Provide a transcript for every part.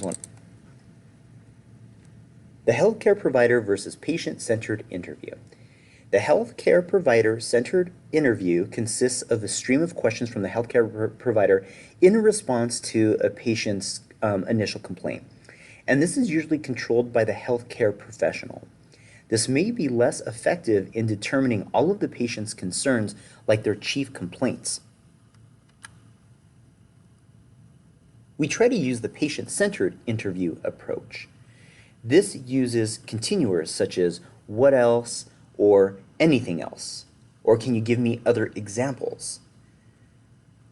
one. The healthcare provider versus patient-centered interview. The healthcare provider-centered interview consists of a stream of questions from the healthcare provider in response to a patient's initial complaint. And this is usually controlled by the healthcare professional. This may be less effective in determining all of the patient's concerns, like their chief complaints. We try to use the patient-centered interview approach. This uses continuers such as "what else" or "anything else," or "can you give me other examples?"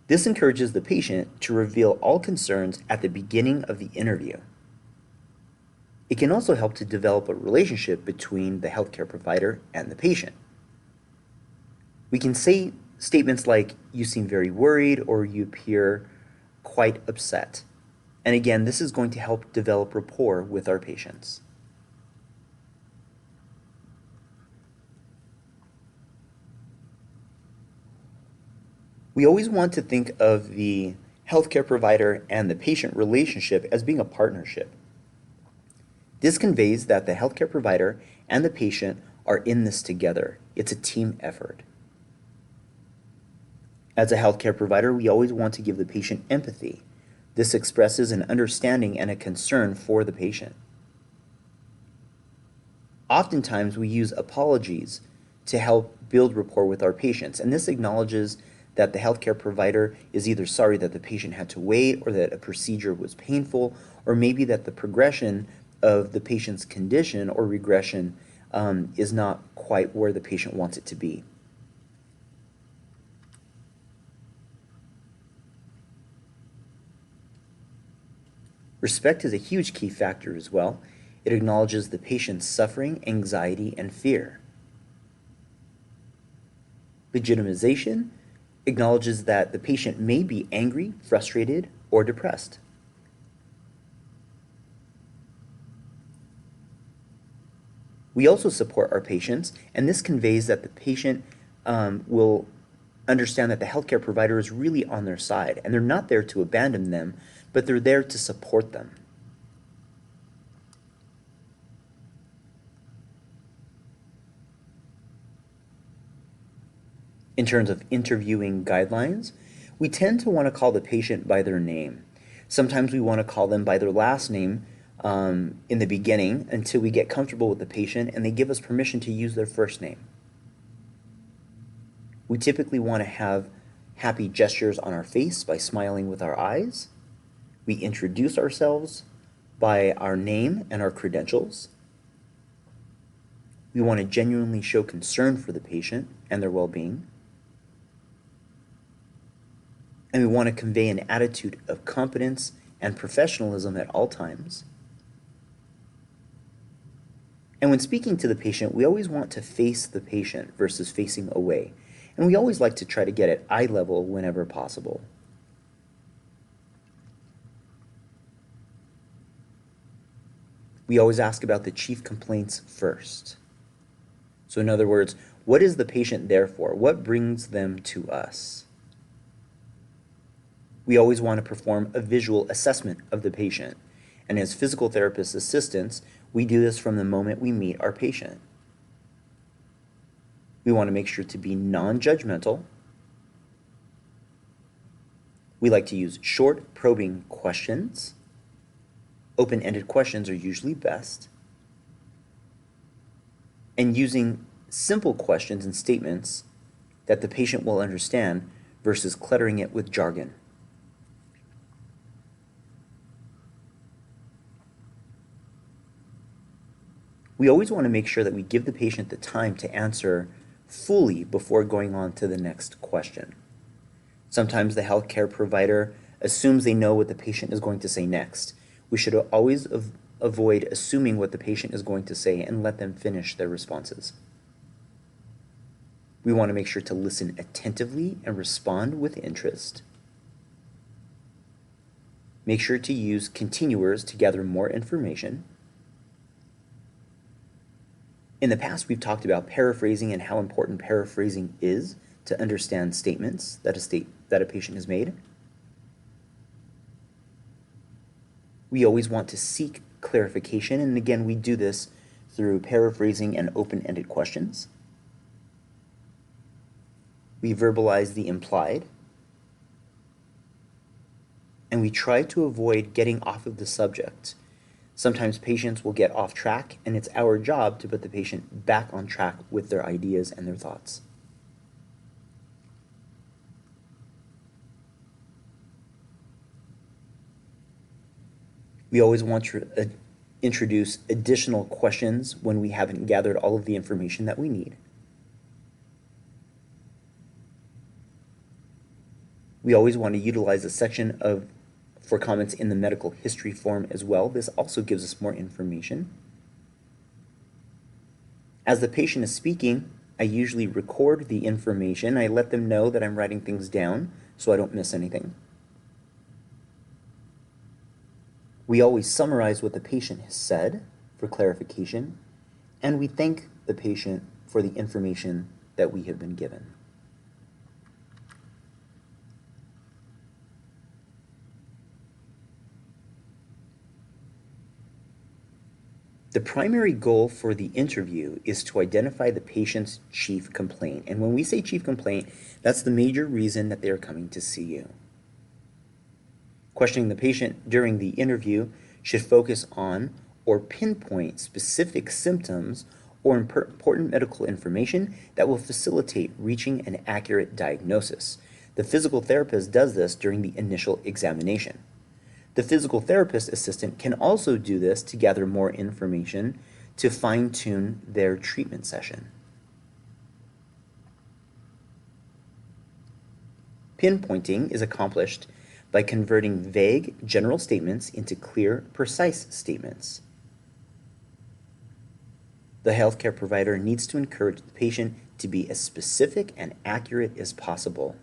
This encourages the patient to reveal all concerns at the beginning of the interview. It can also help to develop a relationship between the healthcare provider and the patient. We can say statements like, "you seem very worried," or "you appear quite upset." And again, this is going to help develop rapport with our patients. We always want to think of the healthcare provider and the patient relationship as being a partnership. This conveys that the healthcare provider and the patient are in this together. It's a team effort. As a healthcare provider, we always want to give the patient empathy. This expresses an understanding and a concern for the patient. Oftentimes, we use apologies to help build rapport with our patients, and this acknowledges that the healthcare provider is either sorry that the patient had to wait, or that a procedure was painful, or maybe that the progression of the patient's condition or regression is not quite where the patient wants it to be. Respect is a huge key factor as well. It acknowledges the patient's suffering, anxiety, and fear. Legitimization acknowledges that the patient may be angry, frustrated, or depressed. We also support our patients, and this conveys that the patient will understand that the healthcare provider is really on their side, and they're not there to abandon them, but they're there to support them. In terms of interviewing guidelines, we tend to want to call the patient by their name. Sometimes we want to call them by their last name in the beginning until we get comfortable with the patient and they give us permission to use their first name. We typically want to have happy gestures on our face by smiling with our eyes. We introduce ourselves by our name and our credentials. We want to genuinely show concern for the patient and their well-being. And we want to convey an attitude of competence and professionalism at all times. And when speaking to the patient, we always want to face the patient versus facing away. And we always like to try to get at eye level whenever possible. We always ask about the chief complaints first. So in other words, what is the patient there for? What brings them to us? We always want to perform a visual assessment of the patient. And as physical therapist assistants, we do this from the moment we meet our patient. We want to make sure to be non-judgmental. We like to use short, probing questions. Open-ended questions are usually best. And using simple questions and statements that the patient will understand versus cluttering it with jargon. We always want to make sure that we give the patient the time to answer fully before going on to the next question. Sometimes the healthcare provider assumes they know what the patient is going to say next. We should always avoid assuming what the patient is going to say and let them finish their responses. We want to make sure to listen attentively and respond with interest. Make sure to use continuers to gather more information. In the past, we've talked about paraphrasing and how important paraphrasing is to understand statements that a patient has made. We always want to seek clarification, and again, we do this through paraphrasing and open-ended questions. We verbalize the implied, and we try to avoid getting off of the subject. Sometimes patients will get off track, and it's our job to put the patient back on track with their ideas and their thoughts. We always want to introduce additional questions when we haven't gathered all of the information that we need. We always want to utilize a section for comments in the medical history form as well. This also gives us more information. As the patient is speaking, I usually record the information. I let them know that I'm writing things down so I don't miss anything. We always summarize what the patient has said for clarification, and we thank the patient for the information that we have been given. The primary goal for the interview is to identify the patient's chief complaint. And when we say chief complaint, that's the major reason that they're coming to see you. Questioning the patient during the interview should focus on or pinpoint specific symptoms or important medical information that will facilitate reaching an accurate diagnosis. The physical therapist does this during the initial examination. The physical therapist assistant can also do this to gather more information to fine-tune their treatment session. Pinpointing is accomplished by converting vague, general statements into clear, precise statements. The healthcare provider needs to encourage the patient to be as specific and accurate as possible.